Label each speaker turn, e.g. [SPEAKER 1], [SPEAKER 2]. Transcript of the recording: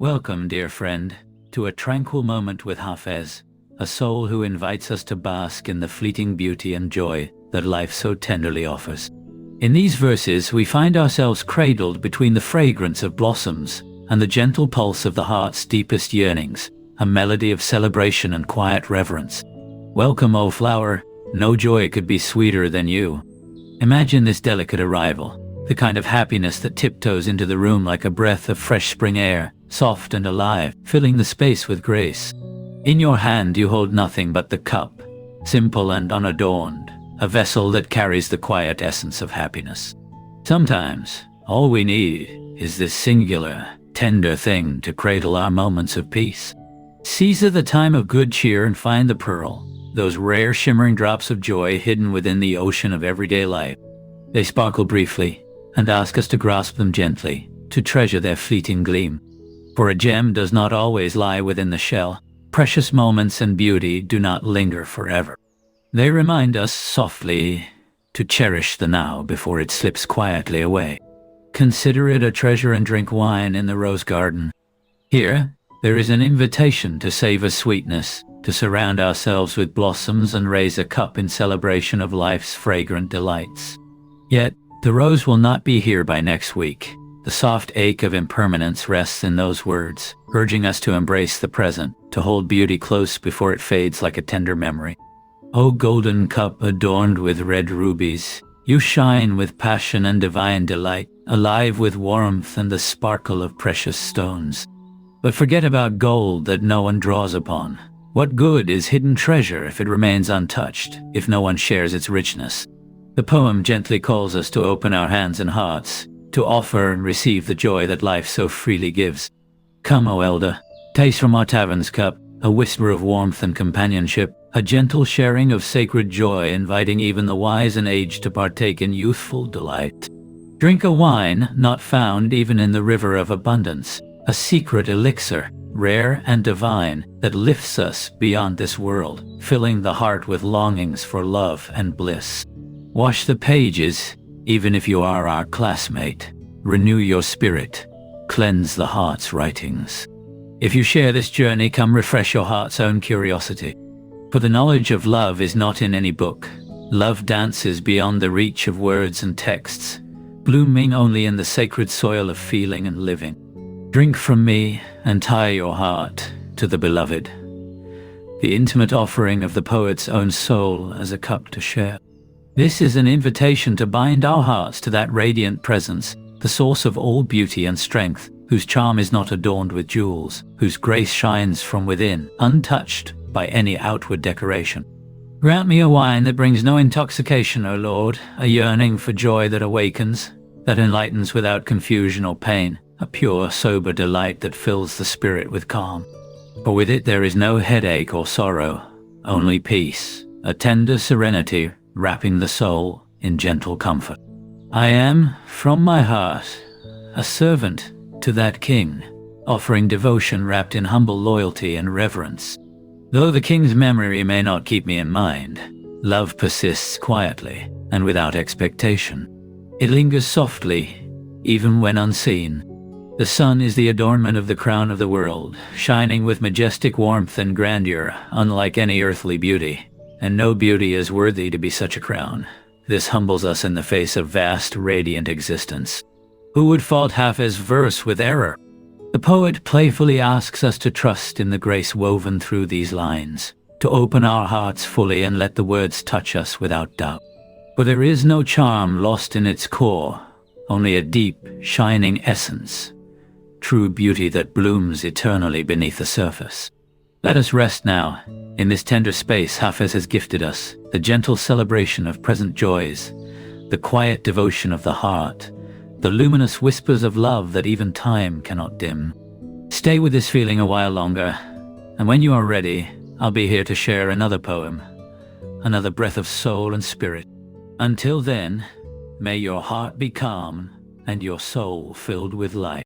[SPEAKER 1] Welcome, dear friend, to a tranquil moment with Hafez, a soul who invites us to bask in the fleeting beauty and joy that life so tenderly offers. In these verses, we find ourselves cradled between the fragrance of blossoms and the gentle pulse of the heart's deepest yearnings, a melody of celebration and quiet reverence. Welcome, O flower, no joy could be sweeter than you. Imagine this delicate arrival, the kind of happiness that tiptoes into the room like a breath of fresh spring air, soft and alive, filling the space with grace. In your hand you hold nothing but the cup, simple and unadorned, a vessel that carries the quiet essence of happiness. Sometimes, all we need is this singular, tender thing to cradle our moments of peace. Seize the time of good cheer and find the pearl, those rare shimmering drops of joy hidden within the ocean of everyday life. They sparkle briefly and ask us to grasp them gently, to treasure their fleeting gleam. For a gem does not always lie within the shell. Precious moments and beauty do not linger forever. They remind us softly to cherish the now before it slips quietly away. Consider it a treasure and drink wine in the rose garden. Here, there is an invitation to savor sweetness, to surround ourselves with blossoms and raise a cup in celebration of life's fragrant delights. Yet, the rose will not be here by next week. The soft ache of impermanence rests in those words, urging us to embrace the present, to hold beauty close before it fades like a tender memory. O golden cup adorned with red rubies, you shine with passion and divine delight, alive with warmth and the sparkle of precious stones. But forget about gold that no one draws upon. What good is hidden treasure if it remains untouched, if no one shares its richness? The poem gently calls us to open our hands and hearts, to offer and receive the joy that life so freely gives. Come, O elder, taste from our tavern's cup, a whisper of warmth and companionship, a gentle sharing of sacred joy, inviting even the wise and aged to partake in youthful delight. Drink a wine not found even in the river of abundance, a secret elixir, rare and divine, that lifts us beyond this world, filling the heart with longings for love and bliss. Wash the pages, even if you are our classmate. Renew your spirit. Cleanse the heart's writings. If you share this journey, come refresh your heart's own curiosity. For the knowledge of love is not in any book. Love dances beyond the reach of words and texts, blooming only in the sacred soil of feeling and living. Drink from me and tie your heart to the beloved, the intimate offering of the poet's own soul as a cup to share. This is an invitation to bind our hearts to that radiant presence, the source of all beauty and strength, whose charm is not adorned with jewels, whose grace shines from within, untouched by any outward decoration. Grant me a wine that brings no intoxication, O Lord, a yearning for joy that awakens, that enlightens without confusion or pain, a pure, sober delight that fills the spirit with calm. For with it there is no headache or sorrow, only peace, a tender serenity wrapping the soul in gentle comfort. I am, from my heart, a servant to that king, offering devotion wrapped in humble loyalty and reverence. Though the king's memory may not keep me in mind, love persists quietly and without expectation. It lingers softly, even when unseen. The sun is the adornment of the crown of the world, shining with majestic warmth and grandeur, unlike any earthly beauty. And no beauty is worthy to be such a crown. This humbles us in the face of vast, radiant existence. Who would fault Hafez's verse with error? The poet playfully asks us to trust in the grace woven through these lines, to open our hearts fully and let the words touch us without doubt. For there is no charm lost in its core, only a deep, shining essence, true beauty that blooms eternally beneath the surface. Let us rest now, in this tender space Hafiz has gifted us, the gentle celebration of present joys, the quiet devotion of the heart, the luminous whispers of love that even time cannot dim. Stay with this feeling a while longer, and when you are ready, I'll be here to share another poem, another breath of soul and spirit. Until then, may your heart be calm and your soul filled with light.